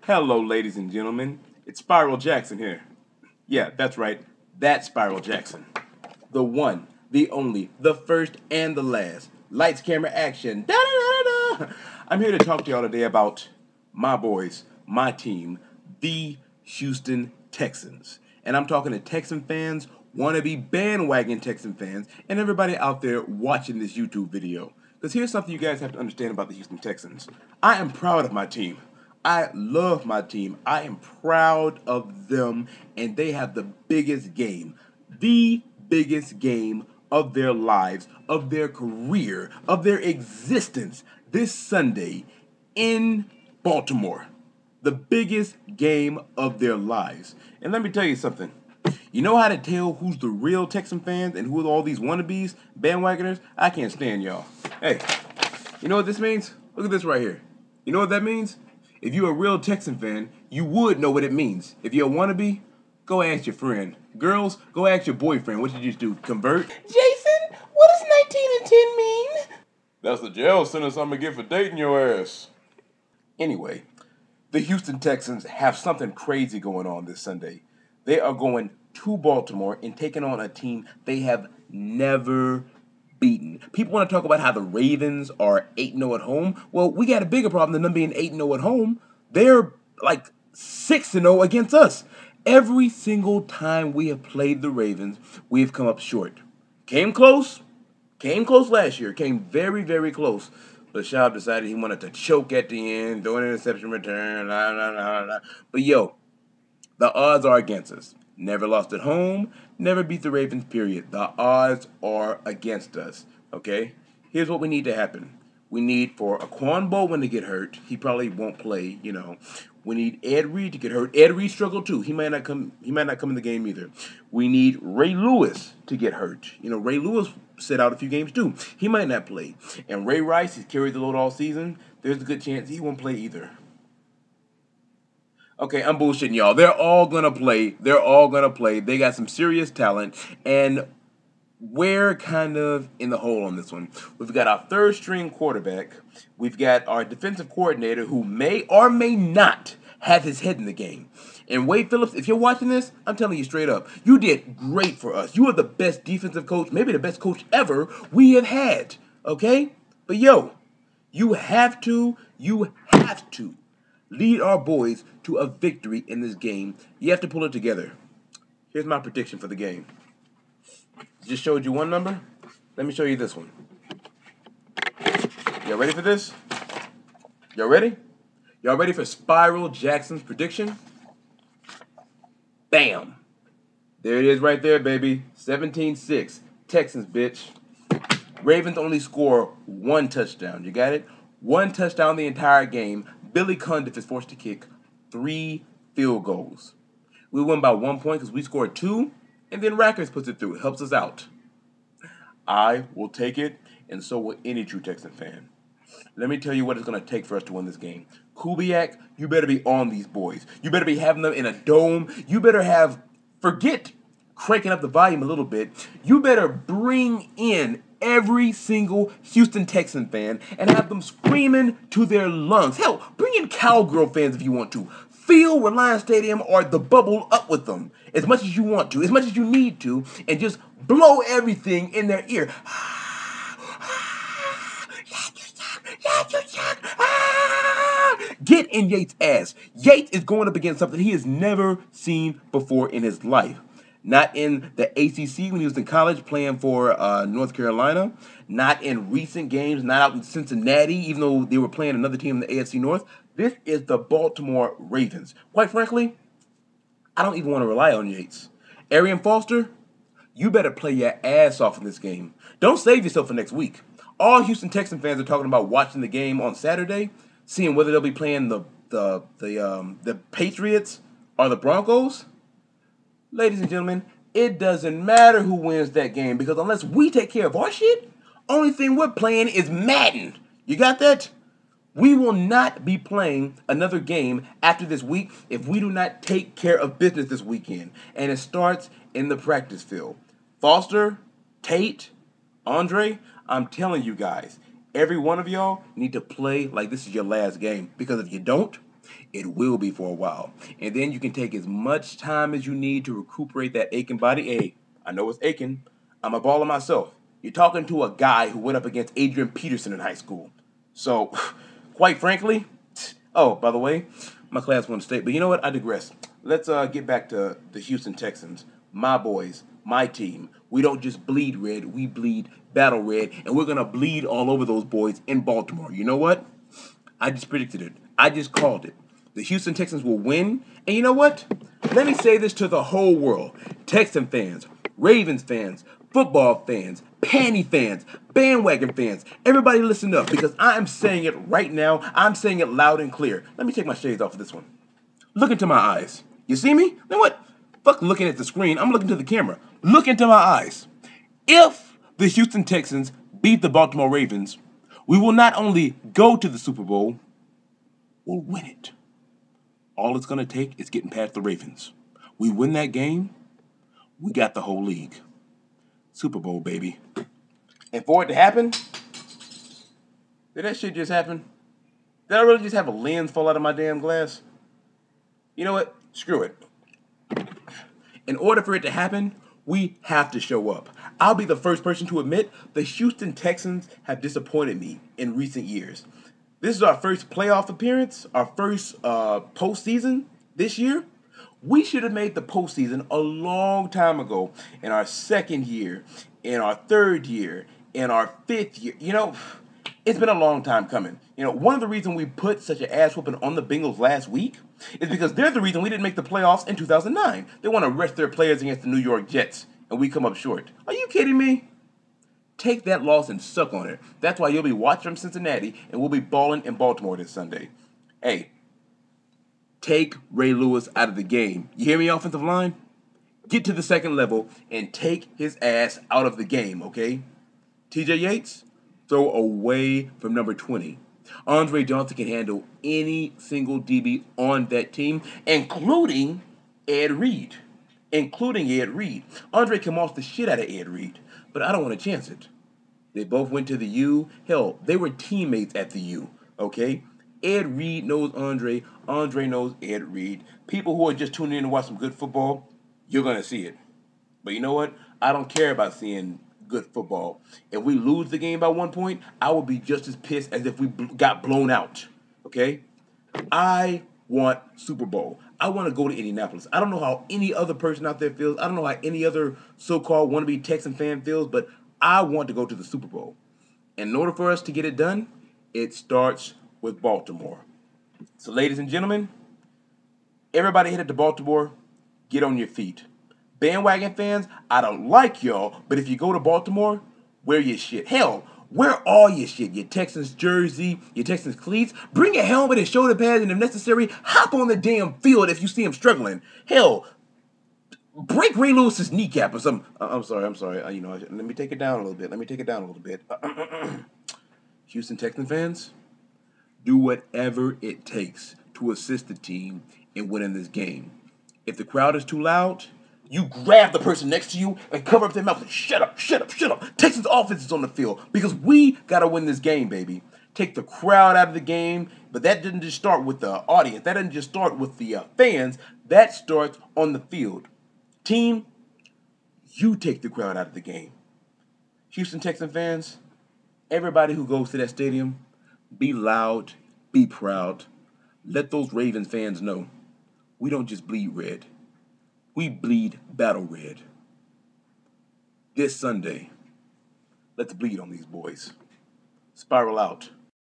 Hello, ladies and gentlemen. It's Spiral Jackson here. Yeah, that's right. That's Spiral Jackson. The one, the only, the first, and the last. Lights, camera, action. Da-da-da-da-da. I'm here to talk to y'all today about my boys, my team, the Houston Texans. And I'm talking to Texan fans, wannabe bandwagon Texan fans, and everybody out there watching this YouTube video. Because here's something you guys have to understand about the Houston Texans. I am proud of my team. I love my team. I am proud of them, and they have the biggest game of their lives, of their career, of their existence this Sunday in Baltimore. The biggest game of their lives. And let me tell you something. You know how to tell who's the real Texan fans and who are all these wannabes, bandwagoners? I can't stand y'all. Hey, you know what this means? Look at this right here. You know what that means? If you're a real Texan fan, you would know what it means. If you're a wannabe, go ask your friend. Girls, go ask your boyfriend. What did you do? Convert? Jason, what does 19 and 10 mean? That's the jail sentence I'm gonna get for dating your ass. Anyway, the Houston Texans have something crazy going on this Sunday. They are going to Baltimore and taking on a team they have never beaten. People want to talk about how the Ravens are 8-0 at home. Well, we got a bigger problem than them being 8-0 at home. They're like 6-0 against us. Every single time we have played the Ravens, we have come up short. Came close last year. Came very, very close. But Schaub decided he wanted to choke at the end, do an interception return, But yo, the odds are against us. Never lost at home, never beat the Ravens, period. The odds are against us, okay? Here's what we need to happen. We need for Aquan Bowen to get hurt. He probably won't play, you know. We need Ed Reed to get hurt. Ed Reed struggled too. He might not come in the game either. We need Ray Lewis to get hurt. You know, Ray Lewis set out a few games too. He might not play. And Ray Rice, he's carried the load all season. There's a good chance he won't play either. Okay, I'm bullshitting y'all. They're all gonna play. They got some serious talent, and we're kind of in the hole on this one. We've got our third string quarterback. We've got our defensive coordinator who may or may not have his head in the game. And Wade Phillips, if you're watching this, I'm telling you straight up, you did great for us. You are the best defensive coach, maybe the best coach ever we have had. Okay? But yo, you have to lead our boys to a victory in this game. You have to pull it together. Here's my prediction for the game. Just showed you one number. Let me show you this one. Y'all ready for this? Y'all ready? Y'all ready for Spiral Jackson's prediction? Bam! There it is right there, baby. 17-6. Texans, bitch. Ravens only score one touchdown. You got it? One touchdown the entire game. Billy Cundiff is forced to kick 3 field goals. We win by 1 point because we scored 2, and then Rackers puts it through. It helps us out. I will take it, and so will any true Texan fan. Let me tell you what it's going to take for us to win this game. Kubiak, you better be on these boys. You better be having them in a dome. You better forget cranking up the volume a little bit. You better bring in every single Houston Texan fan and have them screaming to their lungs. Hell, bring in Cowgirl fans if you want to. Fill Reliance Stadium or the bubble up with them as much as you want to, as much as you need to, and just blow everything in their ear. Get in Yates' ass. Yates is going up against something he has never seen before in his life. Not in the ACC when he was in college playing for North Carolina. Not in recent games, not out in Cincinnati, even though they were playing another team in the AFC North. This is the Baltimore Ravens. Quite frankly, I don't even want to rely on Yates. Arian Foster, you better play your ass off in this game. Don't save yourself for next week. All Houston Texan fans are talking about watching the game on Saturday, seeing whether they'll be playing the Patriots or the Broncos. Ladies and gentlemen, it doesn't matter who wins that game because unless we take care of our shit, only thing we're playing is Madden. You got that? We will not be playing another game after this week if we do not take care of business this weekend. And it starts in the practice field. Foster, Tate, Andre, I'm telling you guys, every one of y'all need to play like this is your last game. Because if you don't, It will be for a while. And then you can take as much time as you need to recuperate that aching body. Hey, I know it's aching. I'm a baller myself. You're talking to a guy who went up against Adrian Peterson in high school. So, quite frankly, oh, by the way, my class won state. But you know what? I digress. Let's get back to the Houston Texans. My boys, my team. We don't just bleed red. We bleed battle red. And we're going to bleed all over those boys in Baltimore. You know what? I just predicted it. I just called it. The Houston Texans will win. And you know what? Let me say this to the whole world. Texan fans, Ravens fans, football fans, panty fans, bandwagon fans, everybody listen up because I am saying it right now. I'm saying it loud and clear. Let me take my shades off of this one. Look into my eyes. You see me? You know what? Fuck looking at the screen. I'm looking to the camera. Look into my eyes. If the Houston Texans beat the Baltimore Ravens, we will not only go to the Super Bowl, we'll win it. All it's going to take is getting past the Ravens. We win that game, we got the whole league. Super Bowl, baby. And for it to happen, did that shit just happen? Did I really just have a lens fall out of my damn glass? You know what? Screw it. In order for it to happen, we have to show up. I'll be the first person to admit the Houston Texans have disappointed me in recent years. This is our first playoff appearance, our first postseason this year. We should have made the postseason a long time ago in our second year, in our third year, in our fifth year. You know, it's been a long time coming. You know, one of the reasons we put such an ass whooping on the Bengals last week is because they're the reason we didn't make the playoffs in 2009. They want to rest their players against the New York Jets, and we come up short. Are you kidding me? Take that loss and suck on it. That's why you'll be watching from Cincinnati, and we'll be balling in Baltimore this Sunday. Hey, take Ray Lewis out of the game. You hear me, offensive line? Get to the second level and take his ass out of the game, okay? TJ Yates, throw away from number 20. Andre Johnson can handle any single DB on that team, including Ed Reed. Andre can moss the shit out of Ed Reed, but I don't want to chance it. They both went to the U. Hell, they were teammates at the U, okay? Ed Reed knows Andre. Andre knows Ed Reed. People who are just tuning in to watch some good football, you're going to see it. But you know what? I don't care about seeing good football. If we lose the game by 1 point, I will be just as pissed as if we got blown out, okay? I want Super Bowl. I want to go to Indianapolis. I don't know how any other person out there feels. I don't know how any other so-called wannabe Texan fan feels, but I want to go to the Super Bowl. And in order for us to get it done, it starts with Baltimore. So, ladies and gentlemen, everybody headed to Baltimore, get on your feet. Bandwagon fans, I don't like y'all, but if you go to Baltimore, wear your shit. Hell, wear all your shit. Your Texans jersey, your Texans cleats. Bring a helmet and shoulder pads, and if necessary, hop on the damn field if you see him struggling. Hell, break Ray Lewis's kneecap or something. I'm sorry. Let me take it down a little bit. Houston Texans fans, do whatever it takes to assist the team in winning this game. If the crowd is too loud, you grab the person next to you and cover up their mouth and shut up. Texans offense is on the field because we got to win this game, baby. Take the crowd out of the game, but that didn't just start with the audience. That didn't just start with the fans. That starts on the field. Team, you take the crowd out of the game. Houston Texans fans, everybody who goes to that stadium, be loud, be proud. Let those Ravens fans know we don't just bleed red. We bleed battle red. This Sunday, let's bleed on these boys. Spiral out.